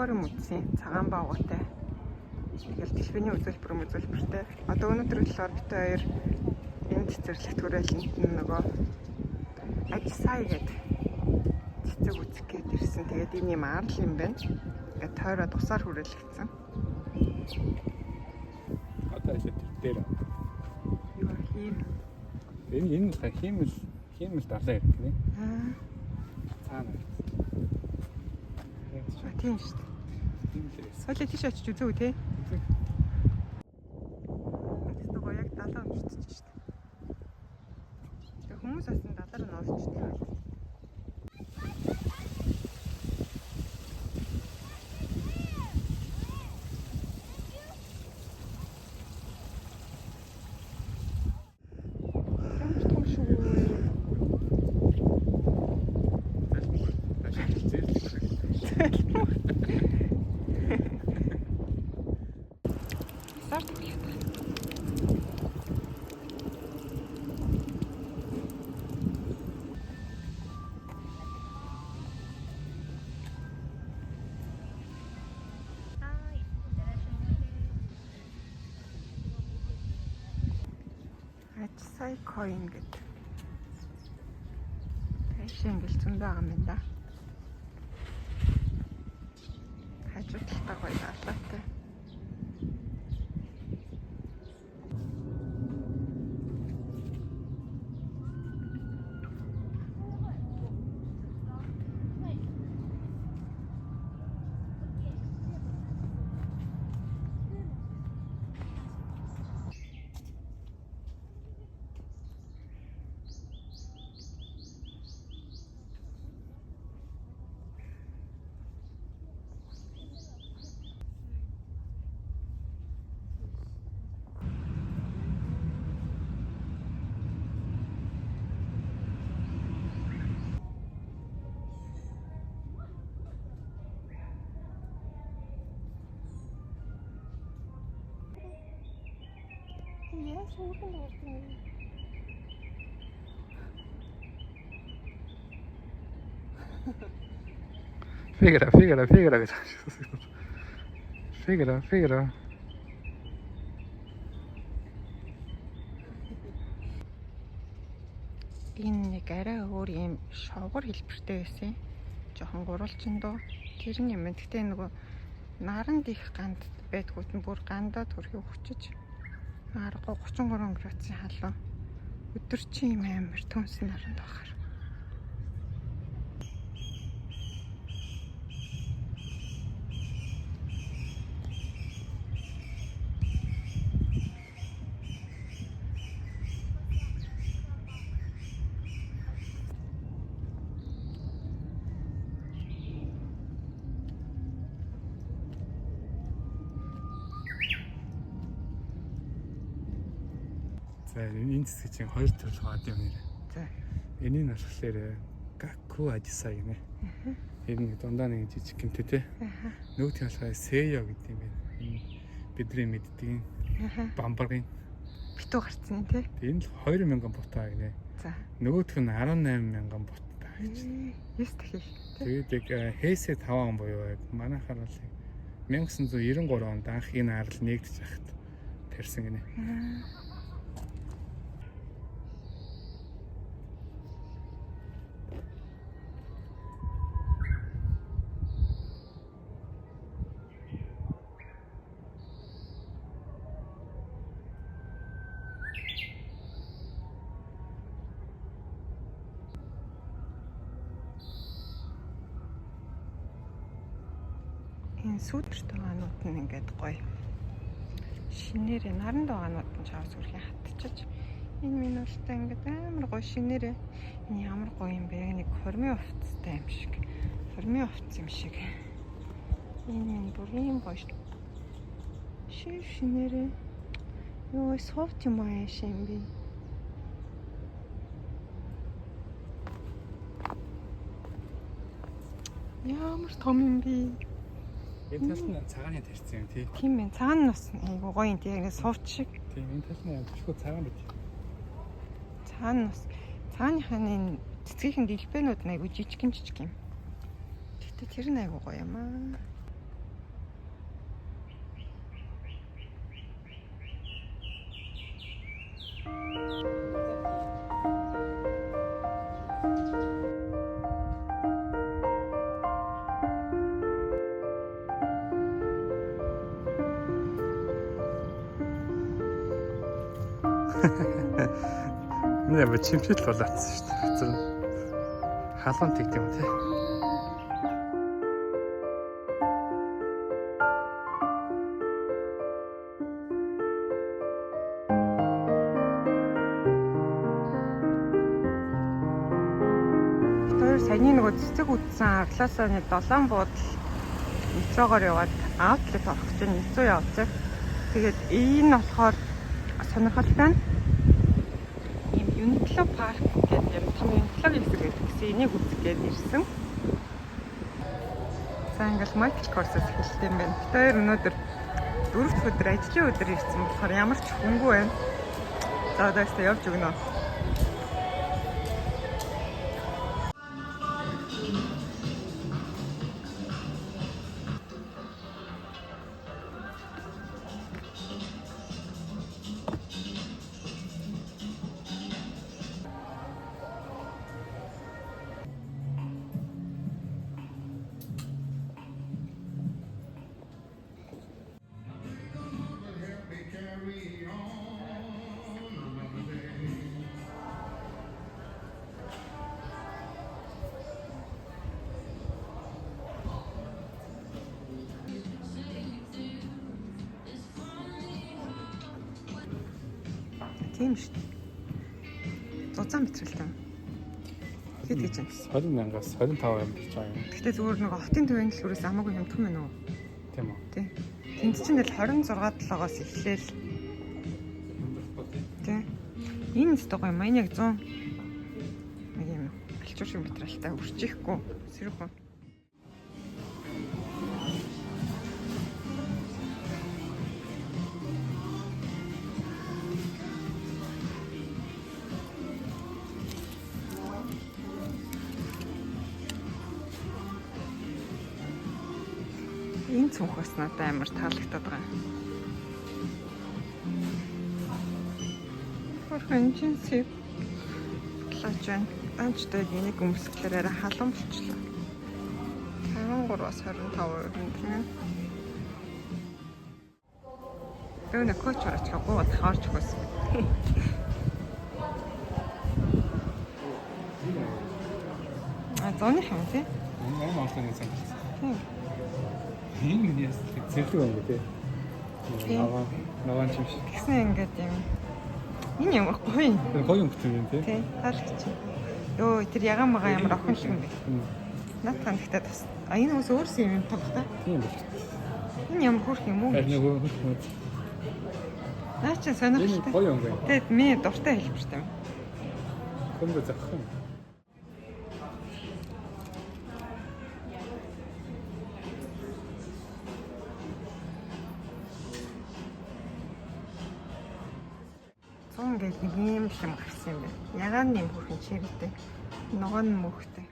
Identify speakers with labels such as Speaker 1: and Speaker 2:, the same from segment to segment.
Speaker 1: аквариум үзсэн цагаан баагуутай. Тэгэл дэлбэний үзүүлбэртэй. Одоо өнөөдөр болохоор бид хоёр энд цэцэрлэгт хүрээл нөгөө Ажисай гэдэг цэцэг үзэх гээд ирсэн. Тэгээд энэ юм арал юм байна. Тэгээд тойроод усаар хүрээлгдсэн.
Speaker 2: Одоо энэ дээр
Speaker 1: юу хийм?
Speaker 2: Энэ хиймэл дарлаа гэдэг нэ. Цаана.
Speaker 1: Тийм шүү дээ. Соёлоо тийш очиж үзөө үү те? Нөгөө яг далаа уншиж шүү дээ. Тэг хүмүүс асан далаар нь орчтой байл. Ажисай coin гэдэг. Тэшээ ингээл зүүн байгаа юм да. Хажуу талтай гоё далаатай. Yes, we can do it.
Speaker 2: Figura. Figura.
Speaker 1: Энэ нэг арай өөр юм шовгор хэлбэртэй байсан. Жохон гурвалжин доо. Тэр юм юм. Гэтэ нөгөө наранд их ганд байдгүйт нь бүр гандаа төрхий хүчиж 33 градусын халуун. Өдөржин юм амар төнс наранд байхаар.
Speaker 2: За энэ цэцэг чинь хоёр төрөл гад юм нэр.
Speaker 1: За.
Speaker 2: Энийг нь болохоор Gaku Ajisai гэнэ. Энэ дундаа нэг жижиг гэмтэй те. Нөгөөх нь болохоор Seiyo гэдэг юм байна. Бидний мэддэг бамбаргийн
Speaker 1: Битүү гарцсан те.
Speaker 2: Энэ л 2000 бутаа гинэ.
Speaker 1: За.
Speaker 2: Нөгөөх нь 18000 бутаа гэж.
Speaker 1: 9 дахин.
Speaker 2: Тэгээд яг Хэсэ 5 он буюу яг манайхаар бол 1993 онд анх энэ арал нэгдэж байхад тарьсан гинэ.
Speaker 1: Энэ сүүдэртэй хаанууд нь ингээд гоё. Шинээрээ наранд хаанууд нь чаас үрхийн хатчихж. Энэ минь уултаа ингээд амар гоё шинээрээ. Энэ ямар гоё юм бэ? Нэг хормын хувцастай юм шиг. Хормын хувцас юм шиг. Энэ минь бүр юм гоё. Шинээрээ. Йоо, софт юм аа шин би. Ямар том юм бэ?
Speaker 2: Энэ тал нь цагааны тарьсан юм тий.
Speaker 1: Тийм ээ, цаана нас айгуу гоё юм тий. Яг сувч шиг.
Speaker 2: Тийм, энэ тал нь зөвхөн цагаан байт.
Speaker 1: Цаана нас. Цааныхаа энэ цэцгийн дэлбэнүүд нь айгуу жижиг юм. Гэтэ тэр нь айгуу гоё юм аа.
Speaker 2: Нэ бо чимчил болоодсан шүү дээ. Хацар халуун тэгт юм тий.
Speaker 1: Саяны нөгөө цэцэг үтсэн аглаасаа 7 буудал метрогоор яваад аутлет орох гэж нэцүү явцаг. Тэгээд энэ болохоор сонирхолтой нь ийм Uniqlo парк гэдэг юм тийм Uniqlo-гийн хэсэг гэдэг гэсэн энийг үзэх гээд ирсэн. За ингээл Michael Kors-с эхэлсэн юм байна. Тэр өнөөдөр 4 өдөр ажлын өдөр ирсэн болохоор ямар ч хөнгөө байна. За одоос явж өгнө. Тийм шүү дээ. 100 метрлтэй. Хэд гэж юм?
Speaker 2: 20,000-аас 25 юм гэж байгаа юм.
Speaker 1: Гэхдээ зүгээр нэг хотын төвийн дэлгүүрээс хамаагүй хямдхан байна уу?
Speaker 2: Тийм үү?
Speaker 1: Тий. Тэнд чинь л 26-7-оос эхлээл. Тий. Энэ өстой гоё маань яг 100 нэг юм алчуур шиг материалтай үржихгүй сэрүүхэн. Энэ цүнх бас надад амар таалагдаад байгаа. Хөрхөн жинсээ плаж байна. Данчтай энийг өмсгөлээр арай халуун болчихлоо. 53-аас 25% юм. Өвнө коч орч гоо тахаарч гос. А зоны юм тий?
Speaker 2: Энэ онцлог юм сайн.
Speaker 1: Тийм.
Speaker 2: Энэ яс зэрлэг юм тий. Наван чимш.
Speaker 1: Тэгсэн ингээд юм. Энэ ямар гоё юм.
Speaker 2: Гоё юм бүтэн юм тий.
Speaker 1: Тий, таалагдчих. Йоо, тэр ягаан байгаа ямар охин шиг юм бэ? Наад танихтаа бас. А энэ бас өөрсөн юм таг та.
Speaker 2: Тийм үү.
Speaker 1: Энэ ямар хөрх юм уу?
Speaker 2: Харин нөгөө хөрх.
Speaker 1: Наа чи сонирхолтой.
Speaker 2: Энэ гоё юм байна.
Speaker 1: Тэгээд миний дуртай хэлбэртэй юм.
Speaker 2: Көмбө зах юм.
Speaker 1: Ингээд нэг юм юм гарсан юм байна. Ягаан нэм хөрхөн чирэгтэй. Ногоон мөхтэй.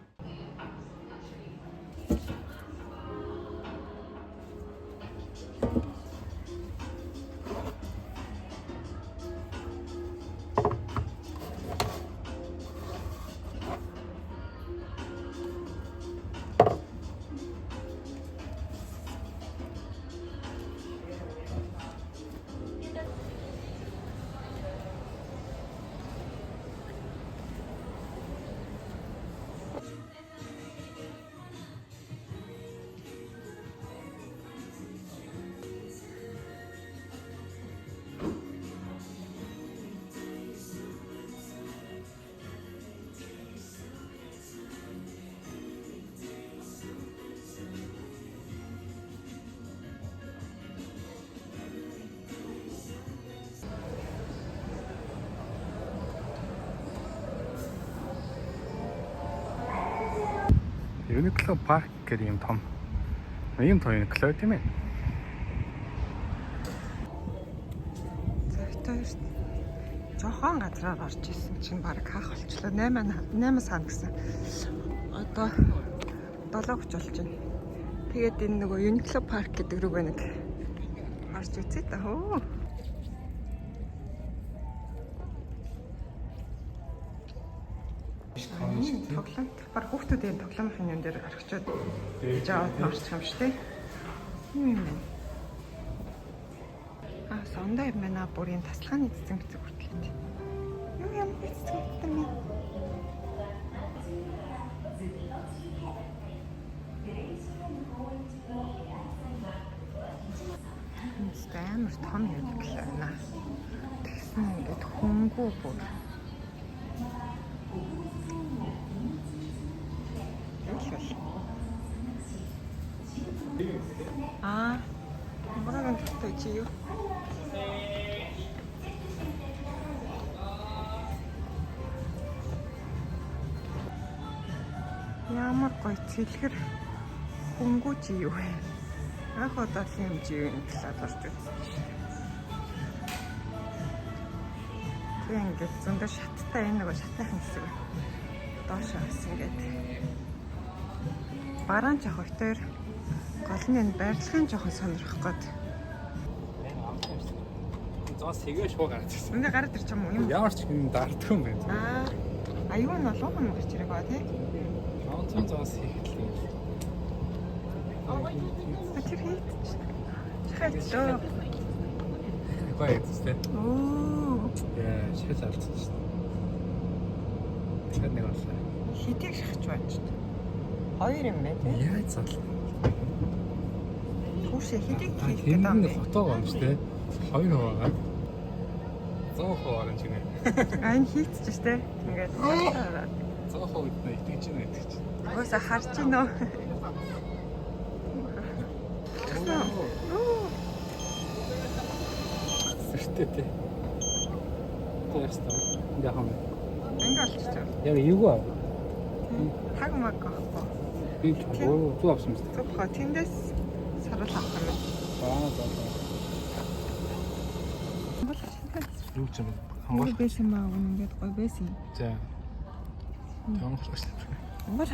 Speaker 2: Uniqlo парк гэдэг юм том. Ийм том Uniqlo тийм ээ.
Speaker 1: Зөвхөн жохон газраар орж исэн чинь баг хаах болчлоо. 8 сар гэсэн. Одоо 7:30 болж байна. Тэгээд энэ нөгөө Uniqlo парк гэдэг рүү нэг орж үзье та хөө. Тоглоом. Баг хүүхдүүдийн тоглоомын юм дээр орчоод жаад марчих юм шүү дээ. Юм. Бас ондоо юм байна. Бүрийн тасалгааны цэцэн бицэг хүртлээ. Юу юм бэ цэцэн юм? Амар том юм байна. Тэгсэн ингээд хөнгөө бүр. 뭐라는 뜻도 지요? Ямар гоё цэлгэр хөнгөө жив вэ? Яг одоо юм жив юм талаад орж үзсэн. Тэгээ ингээд зөндөө шаттай энэ нэг шатайхан хэсэг доош авсан гэдэг. Бараан жах хоёр голны барилгын жоохон сонирхох гээд.
Speaker 2: Зоос хийгээ шууд гарч ирсэн.
Speaker 1: Энд гараад ирч юм уу юм?
Speaker 2: Ямар ч юм дарддаг юм байна.
Speaker 1: Аюу нь болгоом гарч ирэх ба тий.
Speaker 2: Онцон зоос хийхлээ.
Speaker 1: Тэр хийх. Чахаа.
Speaker 2: Баяртай.
Speaker 1: Оо.
Speaker 2: Яа, шил алдсан шүү дээ. Тэгэхээр нэг боллоо.
Speaker 1: Хитийг шахаж байна шүү дээ. Хоёр юм байна тий.
Speaker 2: Яа цал.
Speaker 1: Хүүшээ хитийг хийх
Speaker 2: гэдэг
Speaker 1: юм
Speaker 2: бэ? Хотоо гоо шүү дээ. 2 хуваагаад 100% оранж гинэ.
Speaker 1: Энэ хийчих шүү дээ. Ингээд
Speaker 2: 100% итгэж байна итгэж.
Speaker 1: Уусаа харж гинөө.
Speaker 2: Сэртээ. Тэстэ. Ингээ хам.
Speaker 1: Ингээ болчихсон.
Speaker 2: Яг юу аа?
Speaker 1: Хаг маг гахгүй.
Speaker 2: Би зүү авсан мэт.
Speaker 1: Зөвхөн тэндээс сарал авах юм.
Speaker 2: За. Юу ч юм.
Speaker 1: Хонгол байсан маа ингээд гоё байсан.
Speaker 2: За. Хонгол шүү дээ.
Speaker 1: Хонгол.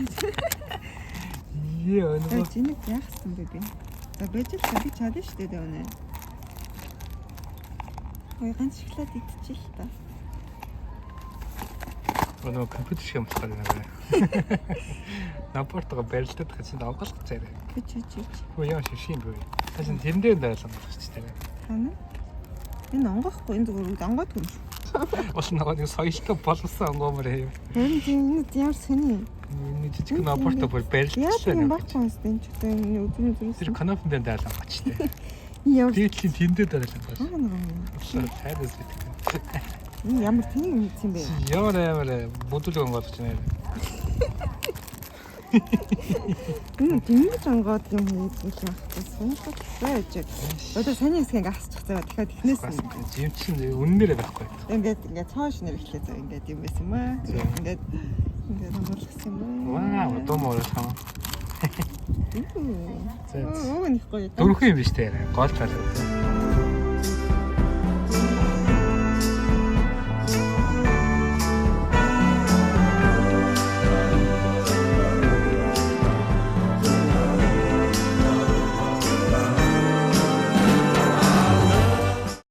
Speaker 2: Яа, нөгөө
Speaker 1: Энийг яахсан бэ би? За бэжэл би чадсан шүү дээ өнөө. Ой ганц шоколад идчих та.
Speaker 2: Өнөө компьютер шиг юм болохоор нэ. Напортого барилдаад гэсэн онголох цаарай.
Speaker 1: Чи.
Speaker 2: Хөө яа шишин бүү. Хашин тэндээ байлаа гэж тийм.
Speaker 1: Хана? Энэ онгохгүй энэ зүгээр онгоод юм.
Speaker 2: Бас нэг соёлтой болсон онгоомор хэв.
Speaker 1: Энэ ямар сони.
Speaker 2: Энэ жижиг напорто бүр барилдсан.
Speaker 1: Яа тийм багчаа энэ ч одоо энэ өдрийн зүрээс.
Speaker 2: Тэр канафн дээр даалаа бачтай.
Speaker 1: Ямар
Speaker 2: Дээдлийн тэндээ даалаа бач. Хайрас гэдэг.
Speaker 1: энэ ямар тийм юм юм бэ?
Speaker 2: Ямар бүдүүл онгоолж байна.
Speaker 1: Энэ тэмээс онгоод юм хийх яах сонирхолтой байж. Одоо саний хэсгийг асчих заа дахиад ихнээс
Speaker 2: Жим чин үннээрээ байхгүй.
Speaker 1: ингээд цааш нэр эхлэе заа ингээд юм байсан маа. Ингээд онгоолгсон юм
Speaker 2: Ваа, одоо морох юм.
Speaker 1: Оо нэх гоё.
Speaker 2: Дөрвөн юм биш үү? Гол цаалаа.